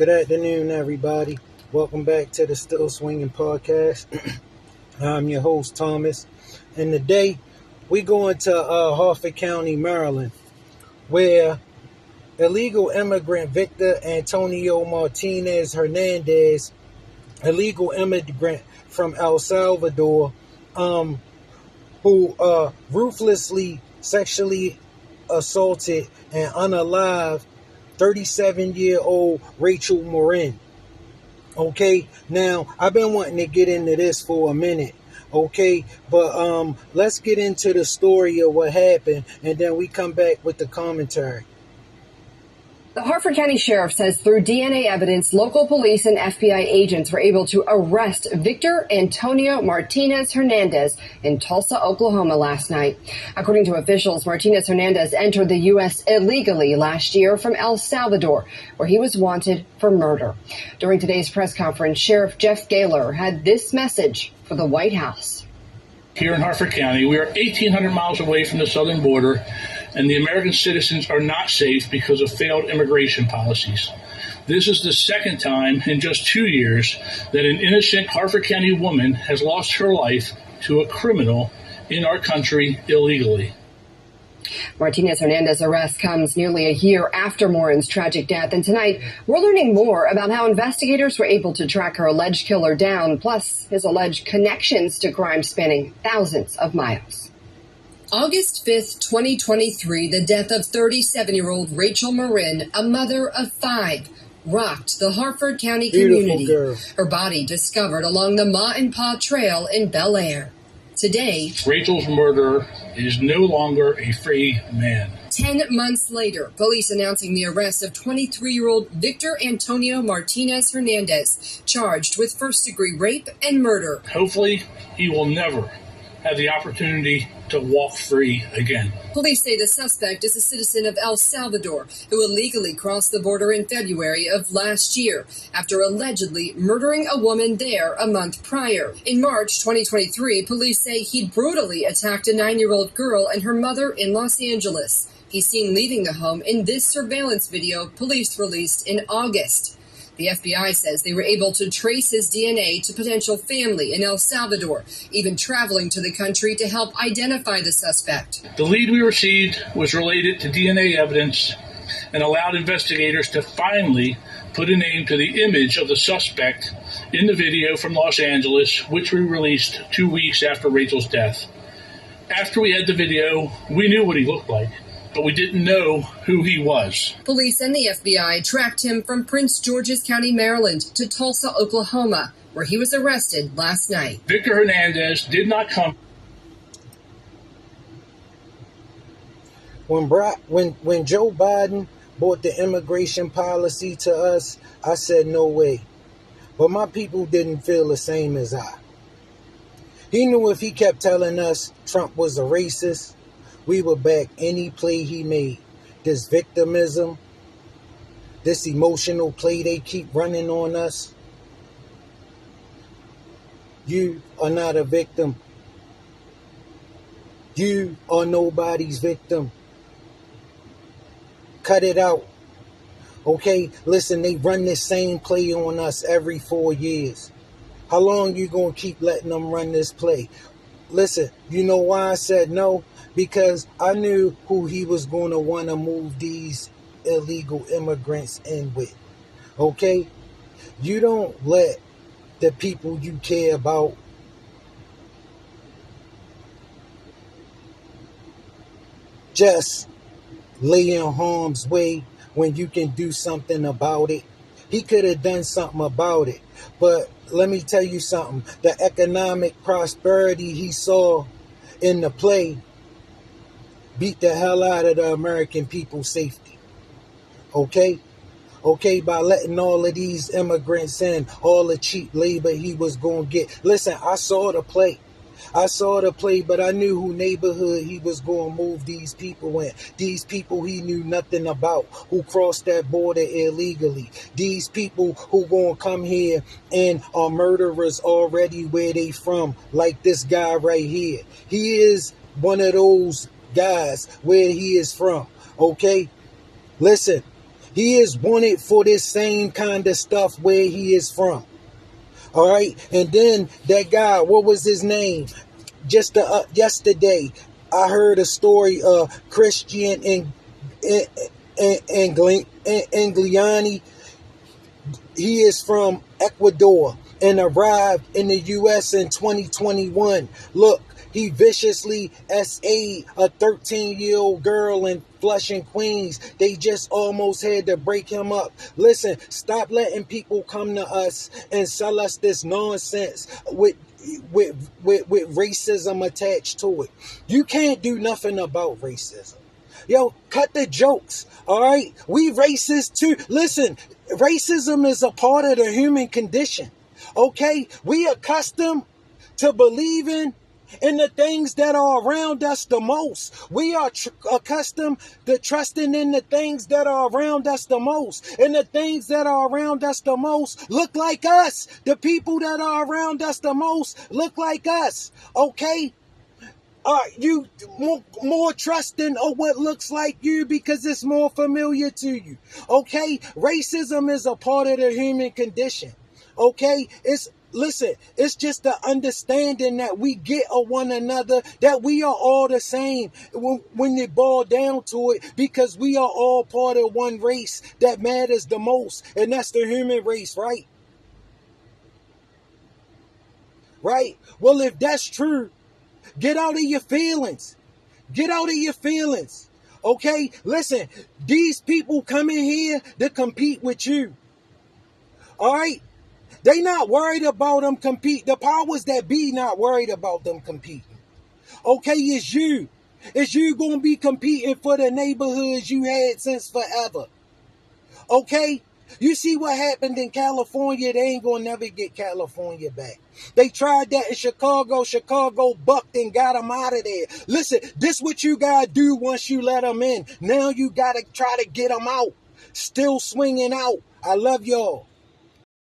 Good afternoon, everybody. Welcome back to the Still Swinging Podcast. I'm your host, Thomas. And today, we're going to Harford County, Maryland, where illegal immigrant Victor Antonio Martinez Hernandez, illegal immigrant from El Salvador, who ruthlessly sexually assaulted and unalive 37-year-old Rachel Morin. Okay, now I've been wanting to get into this for a minute. Okay, but let's get into the story of what happened, and then we come back with the commentary. The Harford County Sheriff says through DNA evidence, local police and FBI agents were able to arrest Victor Antonio Martinez Hernandez in Tulsa, Oklahoma last night. According to officials, Martinez Hernandez entered the U.S. illegally last year from El Salvador, where he was wanted for murder. During today's press conference, Sheriff Jeff Gaylor had this message for the White House. Here in Harford County, we are 1,800 miles away from the southern border, and the American citizens are not safe because of failed immigration policies. This is the second time in just 2 years that an innocent Harford County woman has lost her life to a criminal in our country illegally. Martinez Hernandez's arrest comes nearly a year after Morin's tragic death, and tonight we're learning more about how investigators were able to track her alleged killer down, plus his alleged connections to crime spanning thousands of miles. August 5th, 2023, the death of 37-year-old Rachel Morin, a mother of 5, rocked the Harford County community. Girl. Her body discovered along the Ma and Pa Trail in Bel Air. Today, Rachel's murderer is no longer a free man. 10 months later, police announcing the arrest of 23-year-old Victor Antonio Martinez Hernandez, charged with first-degree rape and murder. Hopefully, he will never have the opportunity to walk free again. Police say the suspect is a citizen of El Salvador who illegally crossed the border in February of last year after allegedly murdering a woman there a month prior. In March 2023, police say he brutally attacked a 9-year-old girl and her mother in Los Angeles. He's seen leaving the home in this surveillance video police released in August. The FBI says they were able to trace his DNA to potential family in El Salvador, even traveling to the country to help identify the suspect. The lead we received was related to DNA evidence and allowed investigators to finally put a name to the image of the suspect in the video from Los Angeles, which we released 2 weeks after Rachel's death. After we had the video, we knew what he looked like, but we didn't know who he was. Police and the FBI tracked him from Prince George's County, Maryland to Tulsa, Oklahoma, where he was arrested last night. Victor Hernandez did not come. When Joe Biden brought the immigration policy to us, I said no way. But my people didn't feel the same as I. He knew if he kept telling us Trump was a racist, we would back any play he made. This victimism, this emotional play they keep running on us. You are not a victim. You are nobody's victim. Cut it out. Okay? Listen, they run this same play on us every 4 years. How long you gonna keep letting them run this play? Listen, you know why I said no? Because I knew who he was going to want to move these illegal immigrants in with. Okay? You don't let the people you care about just lay in harm's way when you can do something about it. He could have done something about it. But let me tell you something. The economic prosperity he saw in the play beat the hell out of the American people's safety. Okay? Okay, by letting all of these immigrants in, all the cheap labor he was going to get. Listen, I saw the play. But I knew who neighborhood he was going to move these people in. These people he knew nothing about, who crossed that border illegally. These people who going to come here and are murderers already where they from, like this guy right here. He is one of those guys where he is from. Okay? Listen, He is wanted for this same kind of stuff where he is from. All right. And then that guy, what was his name? Just yesterday, I heard a story of Christian Angliani. He is from Ecuador and arrived in the U.S. in 2021. Look, he viciously SA'd a 13-year-old girl in Flushing, Queens. They just almost had to break him up. Listen, stop letting people come to us and sell us this nonsense with racism attached to it. You can't do nothing about racism. Yo, cut the jokes, all right? We racist too. Listen, racism is a part of the human condition, okay? We accustomed to believing in the things that are around us the most. We are accustomed to trusting in the things that are around us the most. And the things that are around us the most look like us. The people that are around us the most look like us, okay? Are you more trusting of what looks like you because it's more familiar to you? Okay? Racism is a part of the human condition. Okay? Listen, it's just the understanding that we get of one another, that we are all the same when it boils down to it, because we are all part of one race that matters the most, and that's the human race, right? Right? Well, if that's true, get out of your feelings. Get out of your feelings. Okay? Listen, these people come in here to compete with you. All right? They not worried about them compete. The powers that be not worried about them competing. Okay, it's you. It's you going to be competing for the neighborhoods you had since forever. Okay? You see what happened in California? They ain't going to never get California back. They tried that in Chicago. Chicago bucked and got them out of there. Listen, this what you got to do once you let them in. Now you got to try to get them out. Still swinging out. I love y'all.